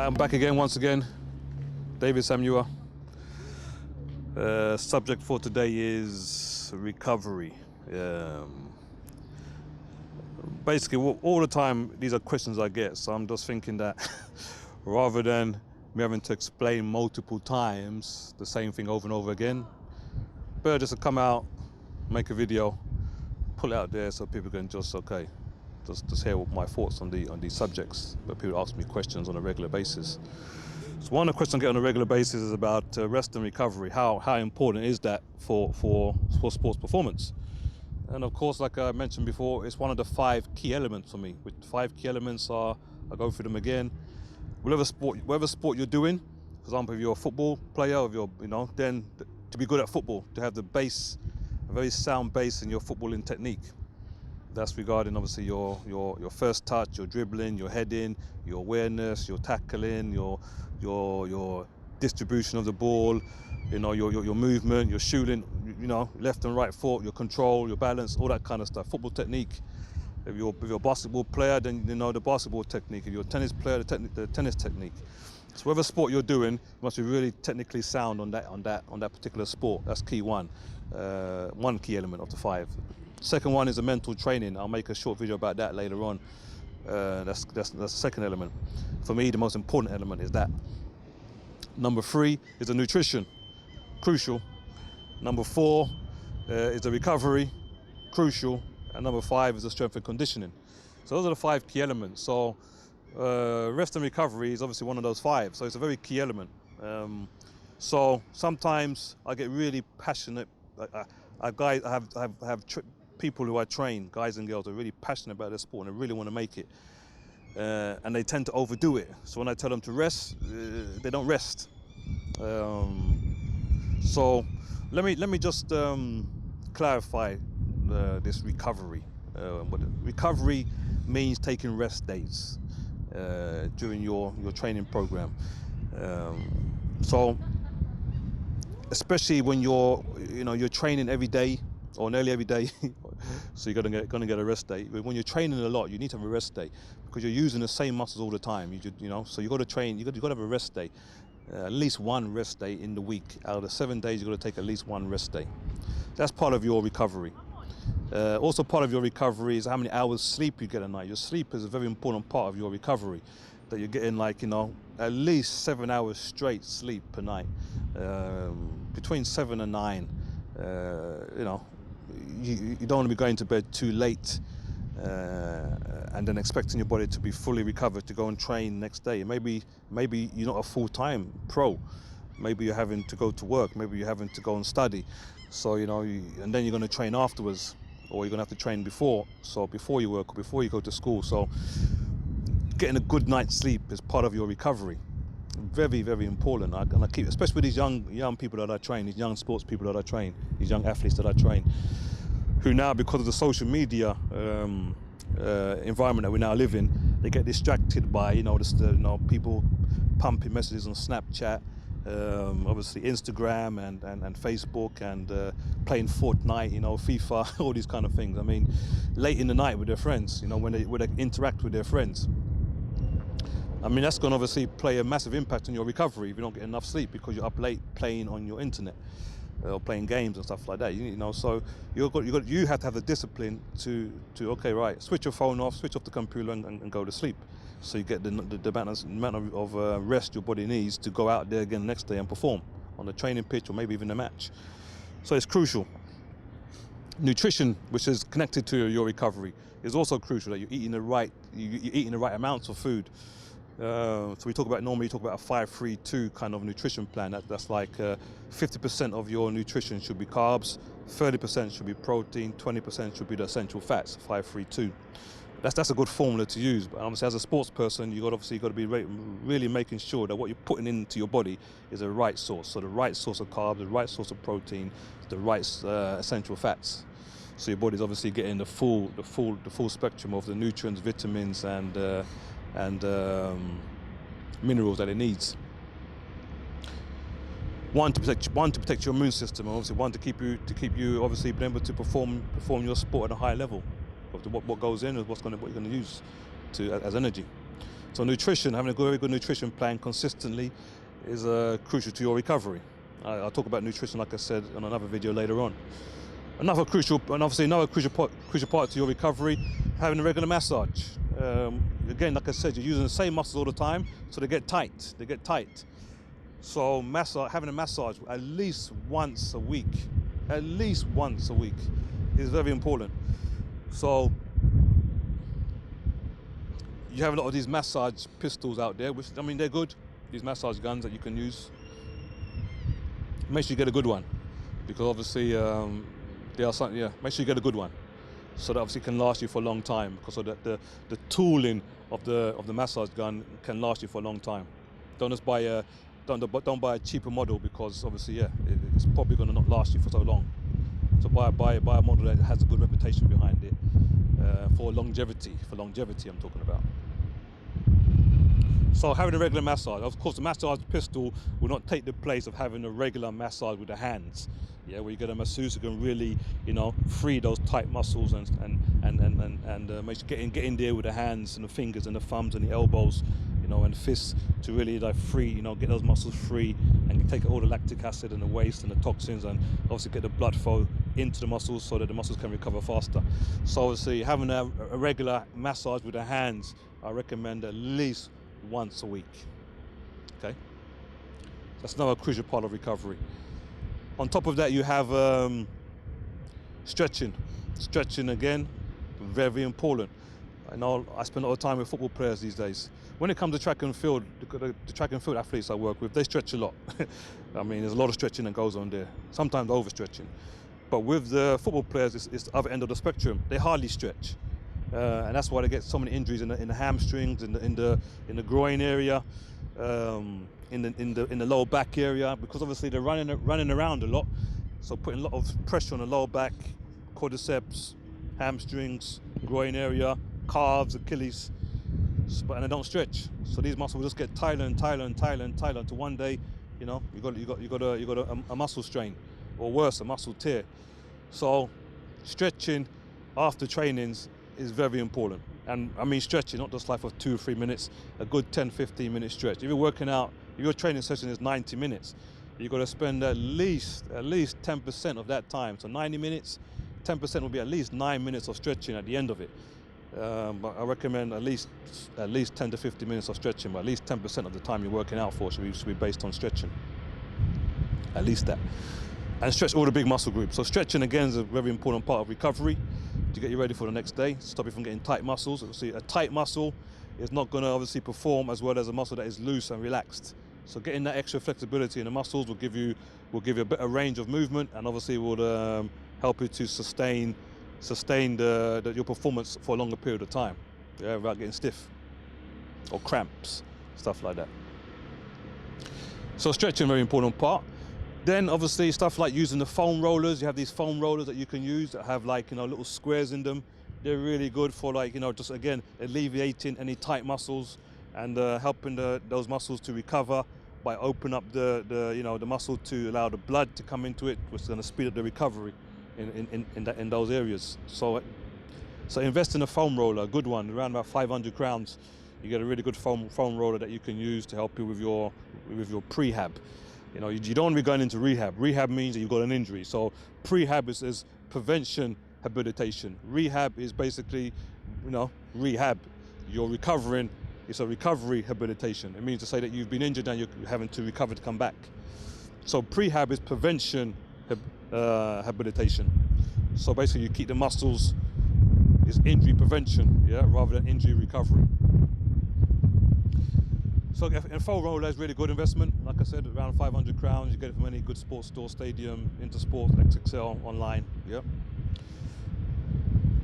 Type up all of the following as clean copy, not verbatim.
Hi, I'm back again, once again. David Samuyiwa. Subject for today is recovery. Basically, all the time, these are questions I get, so I'm just thinking that rather than me having to explain multiple times the same thing over and over again, better just to come out, make a video, pull it out there so people can just hear my thoughts on these subjects. But people ask me questions on a regular basis. So one of the questions I get on a regular basis is about rest and recovery. How important is that for sports performance? And of course, like I mentioned before, it's one of the 5 key elements for me. With 5 key elements are, I'll go through them again. Whatever sport you're doing, for example, if you're a football player, or if you're, then to be good at football, to have the base, a very sound base in your footballing technique. That's regarding obviously your first touch, your dribbling, your heading, your awareness, your tackling, your distribution of the ball, your movement, your shooting, left and right foot, your control, your balance, all that kind of stuff. Football technique. If you're a basketball player, then you know the basketball technique. If you're a tennis player, the tennis technique. So whatever sport you're doing, you must be really technically sound on that particular sport. That's key one. One key element of the 5. Second one is the mental training. I'll make a short video about that later on. That's the second element. For me, the most important element is that. Number 3 is the nutrition, crucial. Number 4 is the recovery, crucial. And number 5 is the strength and conditioning. So those are the 5 key elements. So rest and recovery is obviously one of those 5. So it's a very key element. So sometimes I get really passionate. I have people who I train, guys and girls, are really passionate about their sport and they really want to make it. And they tend to overdo it. So when I tell them to rest, they don't rest. So let me just clarify this recovery. Recovery means taking rest days during your training program. So especially when you're training every day or nearly every day, so you're gonna get a rest day. But when you're training a lot, you need to have a rest day because you're using the same muscles all the time. So you got to train. You got to have a rest day, at least one rest day in the week. Out of the 7 days, you got to take at least one rest day. That's part of your recovery. Also, part of your recovery is how many hours sleep you get a night. Your sleep is a very important part of your recovery. That you're getting at least 7 hours straight sleep per night, between 7 and 9. You don't want to be going to bed too late and then expecting your body to be fully recovered to go and train next day. Maybe you're not a full-time pro. Maybe you're having to go to work. Maybe you're having to go and study. So and then you're going to train afterwards, or you're going to have to train before. So before you work or before you go to school. So getting a good night's sleep is part of your recovery. Very, very important. And I keep, especially with these young people that I train, these young sports people that I train, these young athletes that I train, who now, because of the social media environment that we now live in, they get distracted by people pumping messages on Snapchat, obviously Instagram and Facebook, and playing Fortnite, FIFA, all these kind of things. I mean, late in the night with their friends, when they interact with their friends. I mean, that's going to obviously play a massive impact on your recovery if you don't get enough sleep because you're up late playing on your internet or playing games and stuff like that. So you have to have the discipline to okay, right, switch your phone off, switch off the computer, and go to sleep. So you get the amount of rest your body needs to go out there again the next day and perform on the training pitch or maybe even the match. So it's crucial. Nutrition, which is connected to your recovery, is also crucial. That you're eating the right amounts of food. So we normally talk about a 5-3-2 kind of nutrition plan. That's like 50% of your nutrition should be carbs, 30% should be protein, 20% should be the essential fats. 5-3-2. That's a good formula to use. But obviously, as a sports person, you got to be really making sure that what you're putting into your body is the right source. So the right source of carbs, the right source of protein, the right essential fats. So your body's obviously getting the full spectrum of the nutrients, vitamins, and minerals that it needs. One to protect your immune system, and obviously one to keep you obviously being able to perform your sport at a high level. Of what goes in is what you're going to use as energy. So nutrition, having a very good nutrition plan consistently is crucial to your recovery. I'll talk about nutrition, like I said, on another video later on. Another crucial part to your recovery, having a regular massage. Again, like I said, you're using the same muscles all the time, so they get tight. So having a massage at least once a week, is very important. So you have a lot of these massage pistols out there, which, I mean, they're good. These massage guns that you can use. Make sure you get a good one, because obviously make sure you get a good one, so that obviously it can last you for a long time, because of the tooling of the massage gun can last you for a long time. Don't just buy a buy a cheaper model, because obviously it's probably going to not last you for so long. So buy a model that has a good reputation behind it, for longevity I'm talking about. So having a regular massage, of course, the massage pistol will not take the place of having a regular massage with the hands. Yeah, where you get a masseuse who can really, free those tight muscles and make sure get in there with the hands and the fingers and the thumbs and the elbows, and fists, to really free, get those muscles free and take all the lactic acid and the waste and the toxins, and obviously get the blood flow into the muscles so that the muscles can recover faster. So obviously having a regular massage with the hands, I recommend at least once a week. Okay, that's another crucial part of recovery. On top of that, you have stretching. Stretching, again, very important. I know I spend a lot of time with football players these days. When it comes to track and field, the track and field athletes I work with, they stretch a lot. I mean, there's a lot of stretching that goes on there, sometimes overstretching. But with the football players, it's the other end of the spectrum. They hardly stretch. And that's why they get so many injuries in the hamstrings, in the groin area, in the lower back area, because obviously they're running around a lot, so putting a lot of pressure on the lower back, quadriceps, hamstrings, groin area, calves, Achilles, and they don't stretch. So these muscles will just get tighter until one day, you got a muscle strain, or worse, a muscle tear. So stretching after trainings is very important. And I mean stretching, not just like for 2 or 3 minutes, a good 10-15 minute stretch. If you're working out, if your training session is 90 minutes, you've got to spend at least 10% of that time. So 90 minutes, 10% will be at least 9 minutes of stretching at the end of it. But I recommend at least 10 to 50 minutes of stretching, but at least 10% of the time you're working out for should be based on stretching. At least that. And stretch all the big muscle groups. So stretching, again, is a very important part of recovery to get you ready for the next day, stop you from getting tight muscles. Obviously, a tight muscle is not going to obviously perform as well as a muscle that is loose and relaxed. So getting that extra flexibility in the muscles will give you a better range of movement, and obviously will help you to sustain your performance for a longer period of time, without getting stiff or cramps, stuff like that. So stretching, very important part. Then obviously stuff like using the foam rollers. You have these foam rollers that you can use that have little squares in them. They're really good for just again alleviating any tight muscles and helping those muscles to recover by opening up the muscle to allow the blood to come into it, which is going to speed up the recovery in those areas. So invest in a foam roller, a good one, around about 500 crowns. You get a really good foam roller that you can use to help you with your prehab. You don't want to be going into rehab. Rehab means that you've got an injury. So prehab is prevention habilitation. Rehab is basically, rehab. You're recovering. It's a recovery habilitation. It means to say that you've been injured and you're having to recover to come back. So prehab is prevention habilitation. So basically you keep the muscles, is injury prevention, rather than injury recovery. So a foam roller is really good investment. Like I said, around 500 crowns. You get it from any good sports store, Stadium, Intersport, XXL, online.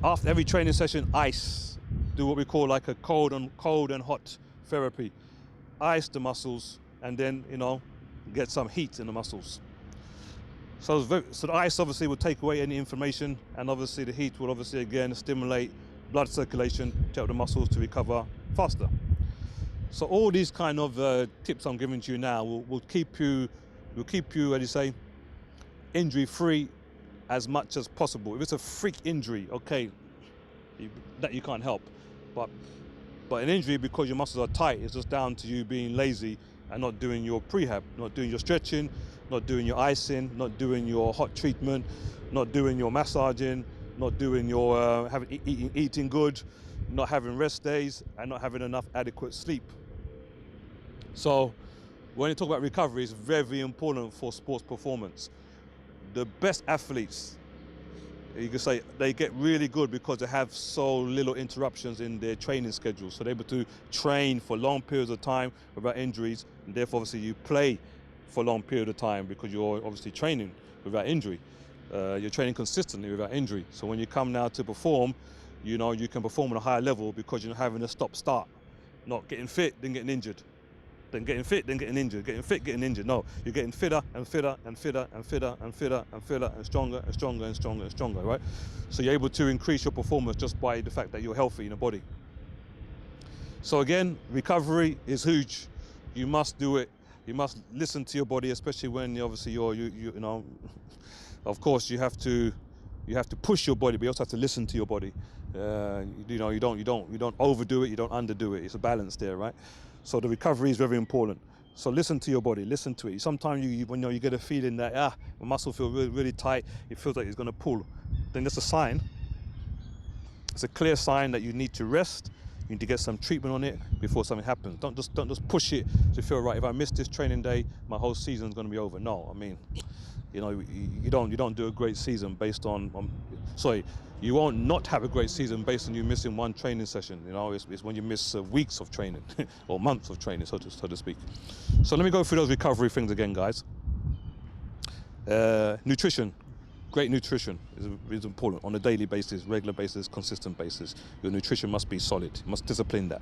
After every training session, ice. Do what we call like a cold and hot therapy. Ice the muscles, and then get some heat in the muscles. So the ice obviously will take away any inflammation, and obviously the heat will obviously again stimulate blood circulation to help the muscles to recover faster. So all these kind of tips I'm giving to you now will keep you, injury free as much as possible. If it's a freak injury, okay, that you can't help, but But an injury, because your muscles are tight, it's just down to you being lazy and not doing your prehab, not doing your stretching, not doing your icing, not doing your hot treatment, not doing your massaging, not doing your eating good, not having rest days, and not having enough adequate sleep. So when you talk about recovery, it's very important for sports performance. The best athletes, you can say, they get really good because they have so little interruptions in their training schedule. So they're able to train for long periods of time without injuries, and therefore obviously you play for a long period of time because you're obviously training without injury. You're training consistently without injury. So when you come now to perform, you know, you can perform at a higher level because you're not having a stop-start, not getting fit, then getting injured. Then getting fit, then getting injured, getting fit, getting injured. No, you're getting fitter and fitter and fitter and fitter and fitter and fitter and stronger and stronger and stronger and stronger, right? So you're able to increase your performance just by the fact that you're healthy in the body. So again, recovery is huge. You must do it. You must listen to your body, especially when obviously you know, of course you have to push your body, but you also have to listen to your body. You know, you don't overdo it, you don't underdo it. It's a balance there, right? So the recovery is very important. So listen to your body, listen to it. Sometimes when you get a feeling that my muscle feels really, really tight, it feels like it's going to pull. Then that's a sign. It's a clear sign that you need to rest. You need to get some treatment on it before something happens. Don't just push it to feel right. If I miss this training day, my whole season's going to be over. No, I mean, you know, you don't do a great season based on sorry, you won't not have a great season based on you missing one training session. You know, it's when you miss weeks of training or months of training, so to speak. So let me go through those recovery things again, guys. Nutrition. Great nutrition is important on a daily basis, regular basis, consistent basis. Your nutrition must be solid. You must discipline that.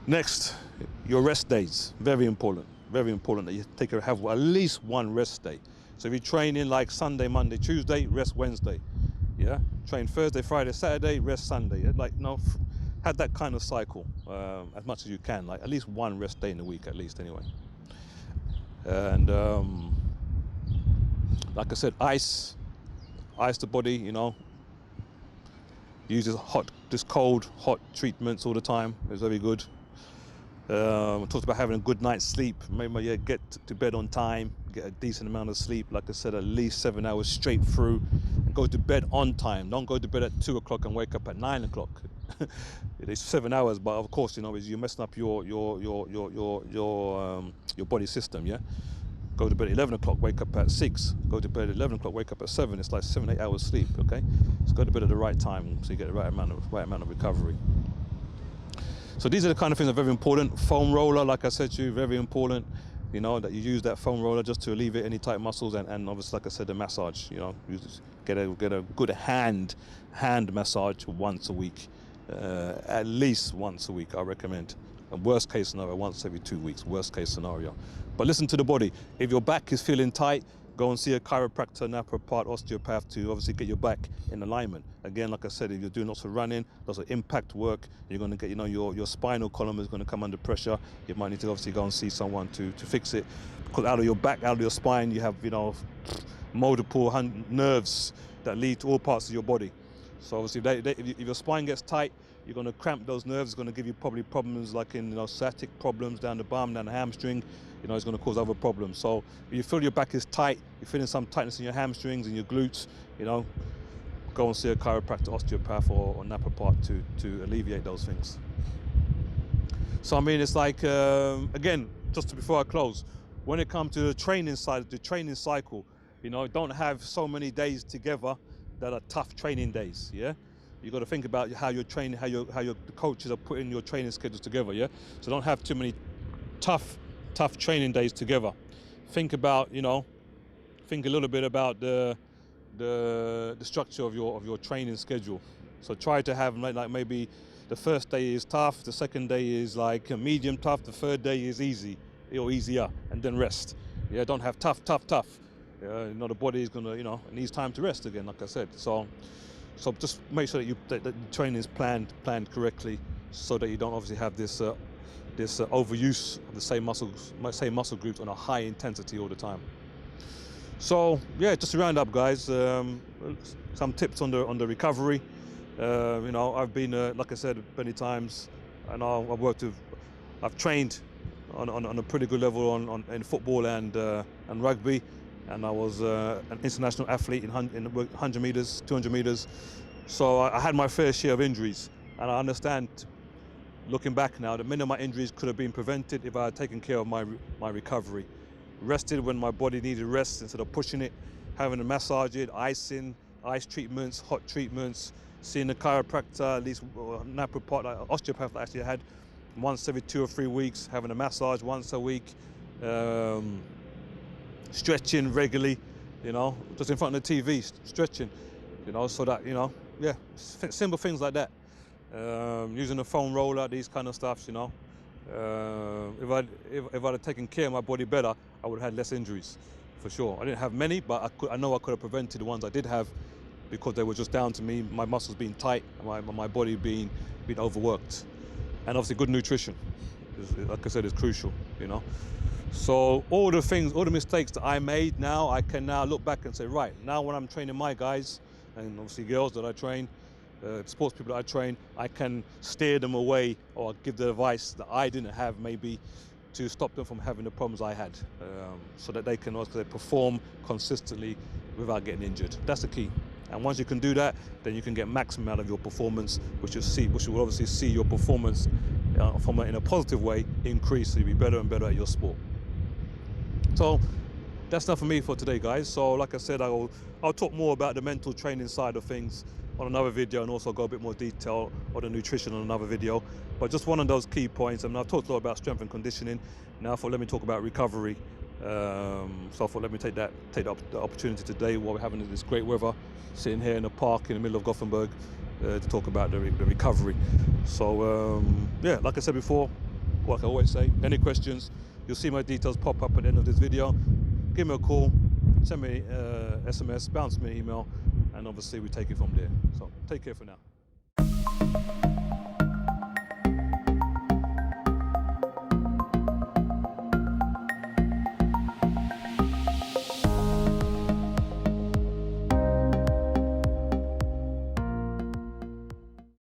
Next, your rest days. Very important. Very important that you have at least one rest day. So if you train in like Sunday, Monday, Tuesday, rest Wednesday. Yeah. Train Thursday, Friday, Saturday, rest Sunday. Yeah? Like, no, have that kind of cycle as much as you can. Like at least one rest day in the week, at least anyway. And like I said, ice the body, you know. Use this cold, hot treatments all the time. It's very good. Talked about having a good night's sleep. Maybe get to bed on time, get a decent amount of sleep. Like I said, at least 7 hours straight through, and go to bed on time. Don't go to bed at 2 o'clock and wake up at 9 o'clock. It is 7 hours, but of course, you know, you're messing up your body system. Yeah. Go to bed at 11 o'clock, wake up at 6. Go to bed at 11 o'clock, wake up at 7. It's like 7-8 hours sleep, okay? So go to bed at the right time so you get the right amount of recovery. So these are the kind of things that are very important. Foam roller, like I said to you, very important. You know, that you use that foam roller just to alleviate any tight muscles, and obviously, like I said, the massage. You know, get a good hand massage once a week, at least once a week. I recommend. And worst case scenario, once every 2 weeks. Worst case scenario. But listen to the body. If your back is feeling tight, go and see a chiropractor, napropath, osteopath to obviously get your back in alignment. Again, like I said, if you're doing lots of running, lots of impact work, you're going to get, you know, your spinal column is going to come under pressure. You might need to obviously go and see someone to fix it. Because out of your back, out of your spine, you have, you know, multiple nerves that lead to all parts of your body. So obviously, if your spine gets tight, you're going to cramp those nerves. It's going to give you probably problems like in, you know, sciatic problems down the bum, down the hamstring. You know, it's going to cause other problems. So if you feel your back is tight, you're feeling some tightness in your hamstrings and your glutes, you know, go and see a chiropractor, osteopath, or napropath to alleviate those things. So I mean, it's like again, just before I close, when it comes to the training side, the training cycle, you know, don't have so many days together that are tough training days. Yeah. You got to think about how you're training, how your coaches are putting your training schedules together. Yeah, so don't have too many tough training days together. Think about, you know, think a little bit about the structure of your training schedule. So try to have like maybe the first day is tough, the second day is like a medium tough, the third day is easy or easier, and then rest. Yeah, don't have tough. You know, the body is gonna, you know, it needs time to rest again, like I said. So just make sure that the training is planned correctly, so that you don't obviously have this overuse of the same muscle groups on a high intensity all the time. So yeah, just to round up, guys, some tips on the recovery. You know, I've been, like I said, many times, and I've trained on a pretty good level in football and rugby, and I was an international athlete in 100 meters, 200 meters. So I had my fair share of injuries, and I understand, looking back now, that many of my injuries could have been prevented if I had taken care of my recovery. Rested when my body needed rest instead of pushing it, having to massage it, ice treatments, hot treatments, seeing a chiropractor, at least napropath, osteopath that I actually had once every 2 or 3 weeks, having a massage once a week, stretching regularly, you know, just in front of the TV, stretching, you know, so that, you know, yeah, simple things like that. Using a foam roller, these kind of stuffs, you know. If I'd have taken care of my body better, I would have had less injuries, for sure. I didn't have many, but I know I could have prevented the ones I did have, because they were just down to me, my muscles being tight, and my body being overworked. And obviously good nutrition, like I said, is crucial, you know. So all the mistakes that I made, now I can now look back and say, right, now when I'm training my guys, and obviously girls that I train, sports people that I train, I can steer them away or give the advice that I didn't have, maybe, to stop them from having the problems I had, so that they can also perform consistently without getting injured. That's the key. And once you can do that, then you can get maximum out of your performance, which you will obviously see your performance in a positive way increase, so you'll be better and better at your sport. So that's enough for me for today, guys. So like I said, I'll talk more about the mental training side of things on another video, and also go a bit more detail on the nutrition on another video. But just one of those key points. I mean, I've talked a lot about strength and conditioning. Now I thought, let me talk about recovery. So I thought, let me take the opportunity today, while we're having this great weather, sitting here in a park in the middle of Gothenburg, to talk about the recovery. So yeah, like I said before, like I always say, any questions, you'll see my details pop up at the end of this video. Give me a call, send me SMS, bounce me an email, and obviously we take it from there. So take care for now.